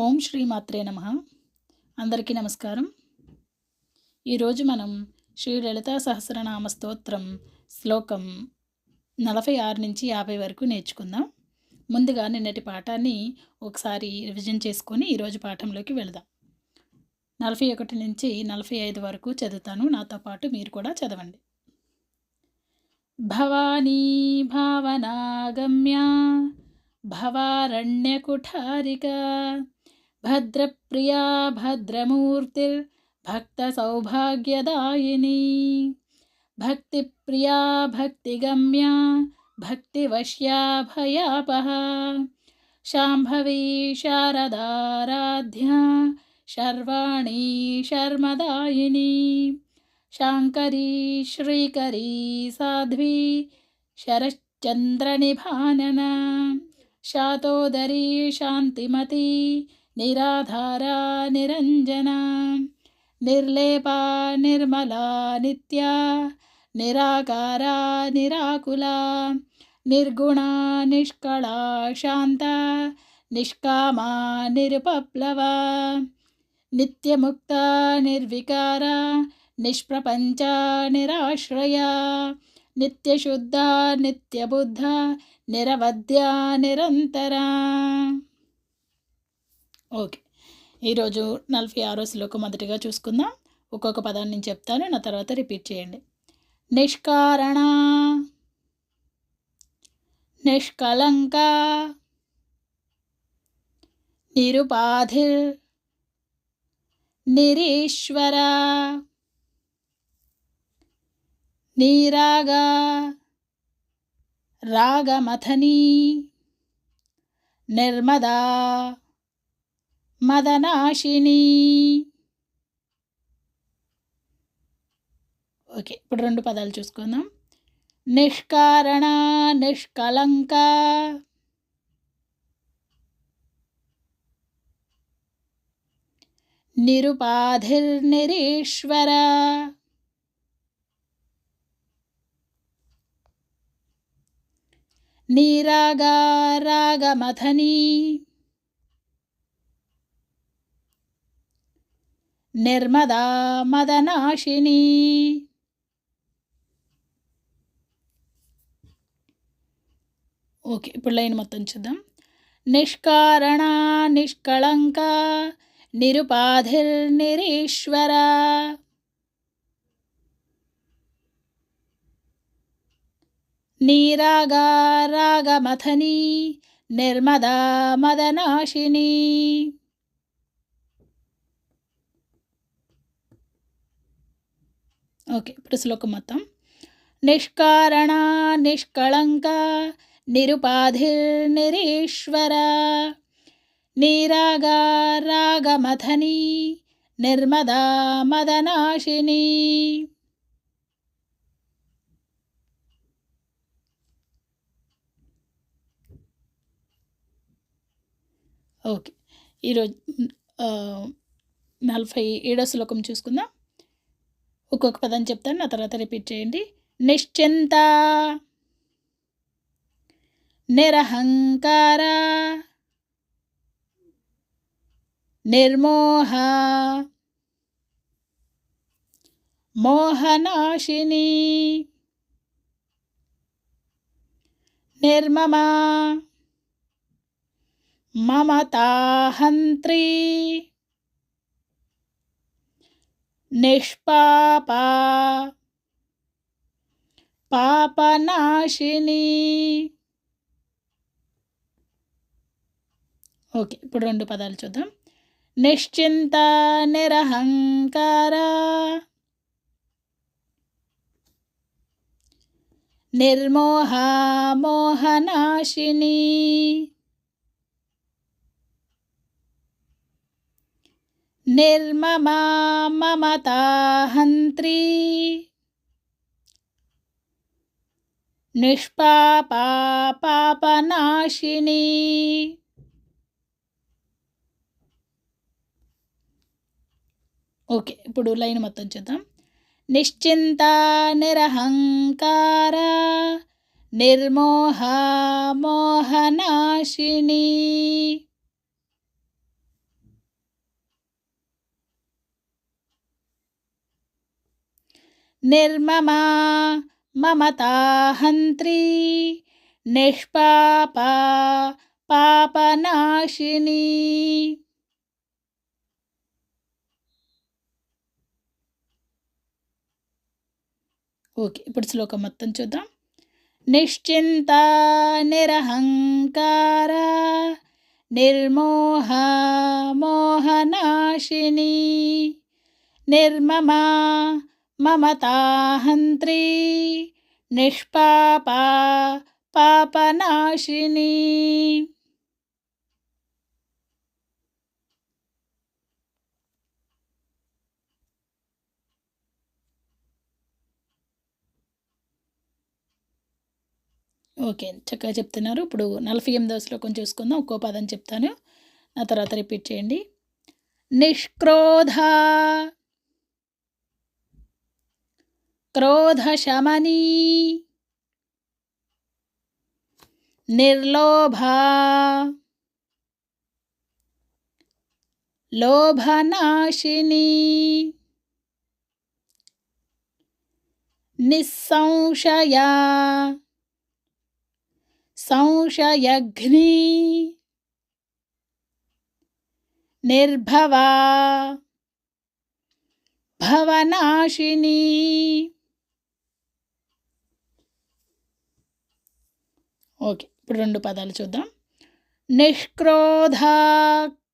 ఓం శ్రీ మాత్రే నమః. అందరికీ నమస్కారం. ఈరోజు మనం శ్రీ లలితా సహస్రనామ స్తోత్రం శ్లోకం 46 నుంచి 50 వరకు నేర్చుకుందాం. ముందుగా నిన్నటి పాఠాన్ని ఒకసారి రివిజన్ చేసుకొని ఈరోజు పాఠంలోకి వెళదాం. 41 నుంచి 45 వరకు చదువుతాను. నాతో పాటు మీరు కూడా చదవండి. భవానీ భావనాగమ్య భవారణ్యకుఠారికా భద్రప్రియా భద్రమూర్తిర్ భక్త సౌభాగ్యదాయిని భక్తిప్రియా భక్తిగమ్యా భక్తివశ్యా భయాపహ శాంభవీ శారదారాధ్యా శర్వాణీ శర్మదాయిని శాంకరీ శ్రీకరీ సాధ్వీ శరశ్చంద్రనిభానన శాతోదరీ శాంతిమతి నిరాధారా నిరంజన నిర్లేపా నిర్మలా నిత్యా నిరాకారా నిరాకులా నిర్గుణా నిష్కళా శాంత నిష్కామా నిరుపప్లవా నిత్యముక్తా నిర్వికారా నిష్ప్రపంచ నిరాశ్రయా నిత్యశుద్ధా నిత్యబుద్ధ నిరవధ్యా నిరంతరా. ఓకే, ఈరోజు 46వ శ్లోకం మొదటిగా చూసుకుందాం. ఒక్కొక్క పదాన్ని నేను చెప్తాను, నా తర్వాత రిపీట్ చేయండి. నిష్కారణ, నిష్కలంక, నిరుపాధిర్, నిరీశ్వర, నీరాగా రాగమథనీ నిర్మదా మదనాశిని. ఓకే, ఇప్పుడు రెండు పదాలు చూసుకుందాం. నిష్కారణ, నిష్కలంక, నిరుపాధిర్నిరీశ్వర, నీరాగా రాగమథనీ నిర్మదా మదనాశిని. ఓకే, ఇప్పుడు లైన్ మొత్తం చూద్దాం. నిష్కారణ, నిష్కళంక, నిరుపాధిర్నిరీశ్వర, నీరాగా రాగమథనీ నిర్మదా మదనాశిని. ఓకే, ఇప్పుడు శ్లోకం మొత్తం. నిష్కారణ, నిష్కళంక, నిరుపాధిర్నిరీశ్వర, నీరాగా రాగమథనీ నిర్మదా మదనాశిని. ఓకే, ఈరోజు 47వ శ్లోకం చూసుకుందాం. ఒక్కొక్క పదం చెప్తాను, నా తర్వాత రిపీట్ చేయండి. నిశ్చింత, నిరహంకార, నిర్మోహ, మోహనాశిని, నిర్మమా మమతాహంత్రీ, నిష్పాపా పాపనాశిని. ఓకే, ఇప్పుడు రెండు పదాలు చూద్దాం. నిశ్చింత, నిరహంకార, నిర్మోహ మోహనాశిని, నిర్మమా మమతాహంత్రీ, నిష్పాపా పాపనాశిని. ఓకే, ఇప్పుడు లైన్ మొత్తం చూద్దాం. నిశ్చింత, నిరహంకార, నిర్మోహ మోహనాశిని. నిర్మమా మమతాహంత్రీ నిష్పాపా పాపనాశిని. ఓకే, ఇప్పుడు శ్లోకం మొత్తం చూద్దాం. నిశ్చింత నిరహంకార నిర్మోహ మోహనాశిని నిర్మమా మమతాహంత్రీ నిష్పాపా పాపనాశిని. ఓకే, చక్కగా చెప్తున్నారు. ఇప్పుడు 48వ శ్లోకం చూసుకుందాం. ఒక్కో పదం చెప్తాను, నా తర్వాత రిపీట్ చేయండి. నిష్క్రోధ క్రోధశమనీ నిర్లోభా లోభనాశిని నిస్సంశయా సంశయఘ్ని నిర్భవా భవనాశిని. ఓకే, ఇప్పుడు 2 పదాలు చూద్దాం. నిష్క్రోధ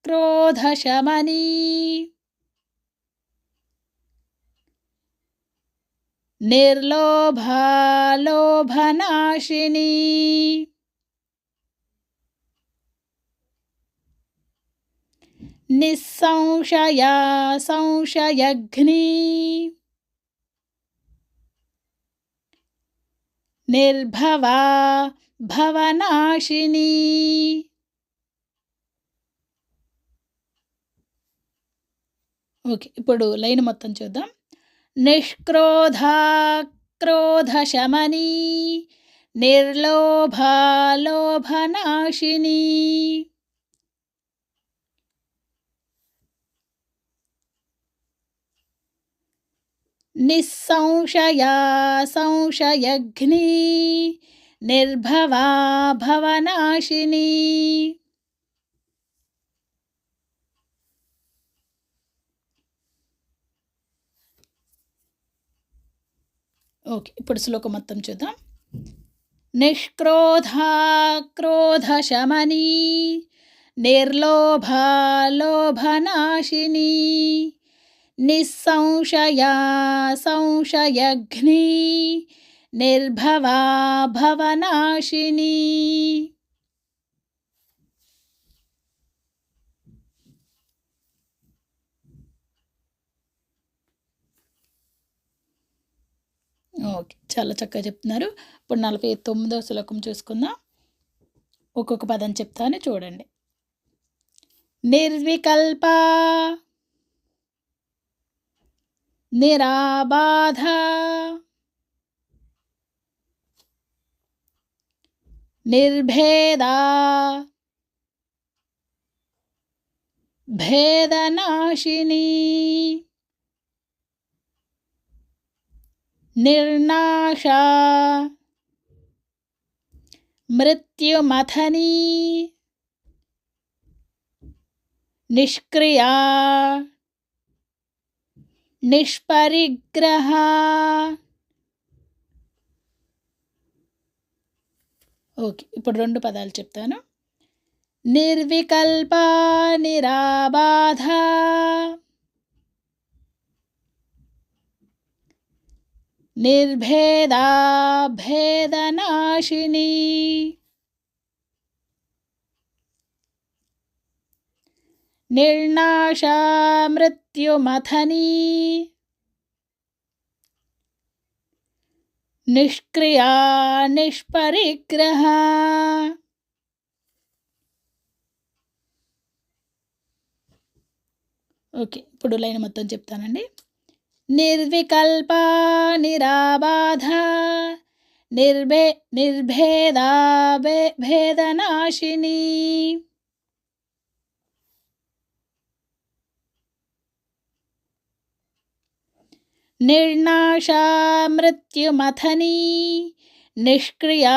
క్రోధశమనీ నిర్లోభా లోభనాశిని నిస్సంశయా సంశయఘ్ని నిర్భవా భవనాశిని. ఓకే, ఇప్పుడు లైన్ మొత్తం చూద్దాం. నిష్క్రోధ క్రోధశమనీ నిర్లోభా లోభనాశిని నిస్సంశయా సంశయఘ్ని నిర్భవా భవనాశిని. ఓకే, ఇప్పుడు శ్లోకం మొత్తం చూద్దాం. నిష్క్రోధ క్రోధశమనీ నిర్లోభా లోభనాశిని నిస్సంశయా సంశయఘ్ని నిర్భవా భవనాశిని. ఓకే, చాలా చక్కగా చెప్తున్నారు. ఇప్పుడు 49వ శ్లోకం చూసుకుందాం. ఒక్కొక్క పదం చెప్తాను, చూడండి. నిర్వికల్ప నిరాబాధ నిర్భేదా భేదనాశిని నిర్నాశా మృత్యుమథనీ నిష్క్రియా నిష్పరిగ్రహ. ఓకే, ఇప్పుడు 2 పదాలు చెప్తాను. నిర్వికల్ప నిరాబాధ నిర్భేదా భేదనాశిని నిర్నాశా మృత్యుమథనీ నిష్క్రియా నిష్పరిగ్రహ. ఓకే, ఇప్పుడు లైన్ మొత్తం చెప్తానండి. నిర్వికల్ప నిరాబాధ నిర్భేదా భేదనాశిని నిర్నాశా మృత్యుమథనీ నిష్క్రియా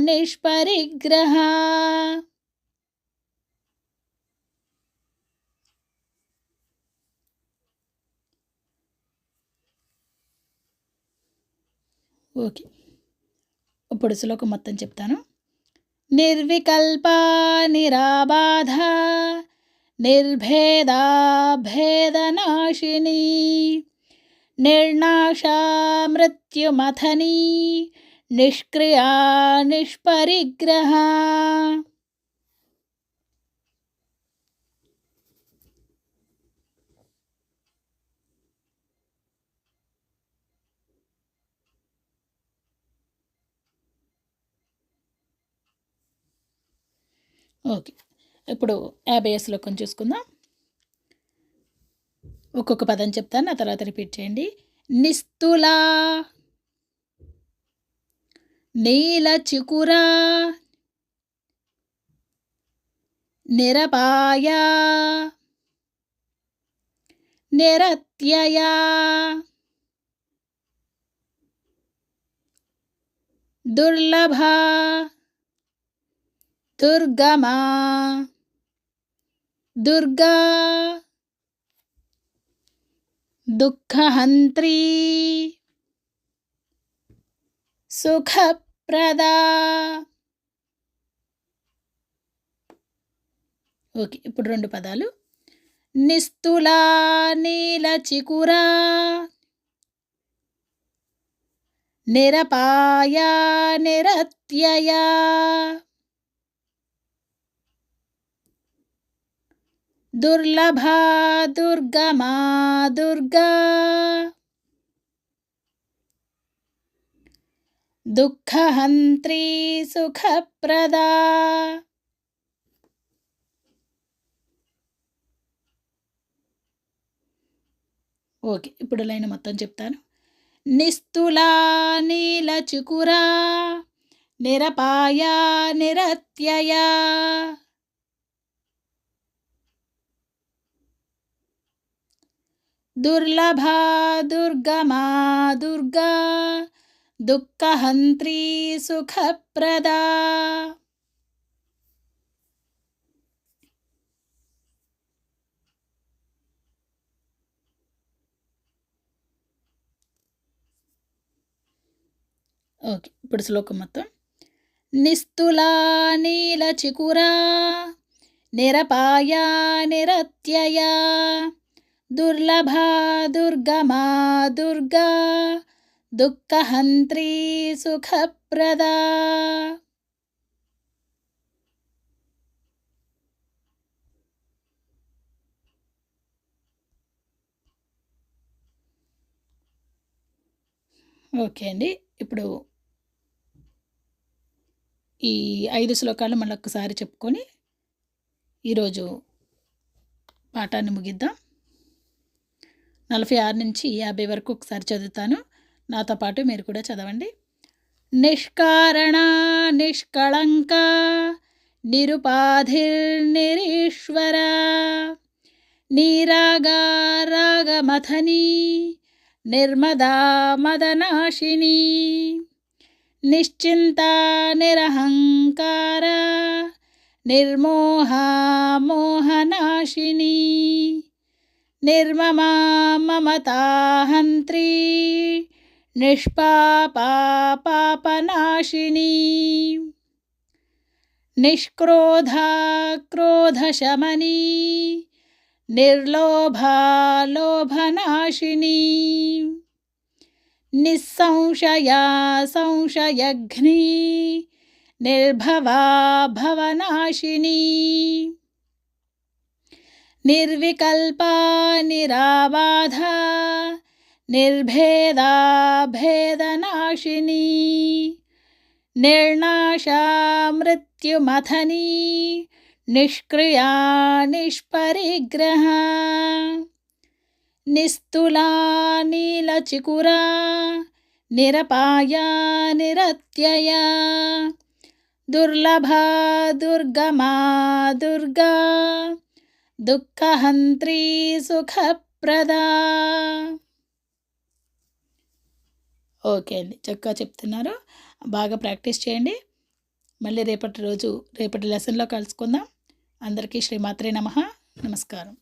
నిష్పరిగ్రహ. ఓకే, ఇప్పుడు శ్లోకం మొత్తం చెప్తాను. నిర్వికల్పా నిరాబాధ నిర్భేదా భేదనాశిని నిర్నాశా మృత్యుమథనీ నిష్క్రియా నిష్పరిగ్రహ. ఓకే, ఇప్పుడు 50 శ్లోకం చూసుకుందాం. ఒక్కొక్క పదం చెప్తాను, ఆ తర్వాత రిపీట్ చేయండి. నిస్తులా నీలచికురా నిరపాయా నిరత్యయా దుర్లభా దుర్గమా దుర్గా దుఃఖహంత్రీ సుఖప్రదా. ఓకే, ఇప్పుడు 2 పదాలు. నిస్తులా నీలచికురా నిరపాయా నిరత్యయా దుర్లభా దుర్గమా దుర్గా దుఃఖహంత్రీ సుఖప్రదా. ఓకే, ఇప్పుడు లైన్ మొత్తం చెప్తాను. నిస్తులా నీలచికురా నిరపాయా నిరత్యయా దుర్లభా దుర్గమా దుర్గా దుఃఖహంత్రీ సుఖప్రదా. ఓకే, ఇప్పుడు శ్లోకం మొత్తం. నిస్తులా నీలచికురా నిరపాయా నిరత్యయా దుర్లభా దుర్గమా దుర్గా దుఃఖహంత్రీ సుఖప్రదా. ఓకే అండి, ఇప్పుడు ఈ 5 శ్లోకాలు మళ్ళీ ఒక్కసారి చెప్పుకొని ఈరోజు పాఠాన్ని ముగిద్దాం. 46 నుంచి 50 వరకు ఒకసారి చదువుతాను, నాతో పాటు మీరు కూడా చదవండి. నిష్కారణ నిష్కళంక నిరుపాధిర్నిరీశ్వర నీరాగా రాగమథనీ నిర్మదా మదనాశిని నిశ్చింతా నిరహంకార నిర్మోహా మోహనాశిని నిర్మమా మమతాహంత్రీ నిష్పాపా పాపనాశిని నిష్క్రోధా క్రోధశమనీ నిర్లోభా లోభనాశిని నిస్సంశయా సంశయఘ్ని నిర్భవా భవనాశిని నిర్వికల్పా నిరాబాధ నిర్భేదా భేదనాశిని నిర్నాశా మృత్యుమథనీ నిష్క్రియా నిష్పరిగ్రహ నిస్తులా నీలచికురా నిరపాయా నిరత్యయా దుర్లభా దుర్గమా దుర్గా దుఃఖహంత్రీ సుఖప్రదా. ఓకే అండి. చక్కగా చెప్తున్నారు. బాగా ప్రాక్టీస్ చేయండి. మళ్ళీ రేపటి లెసన్‌లో కలుసుకుందాం. అందరికీ శ్రీమాత్రే నమః. నమస్కారం.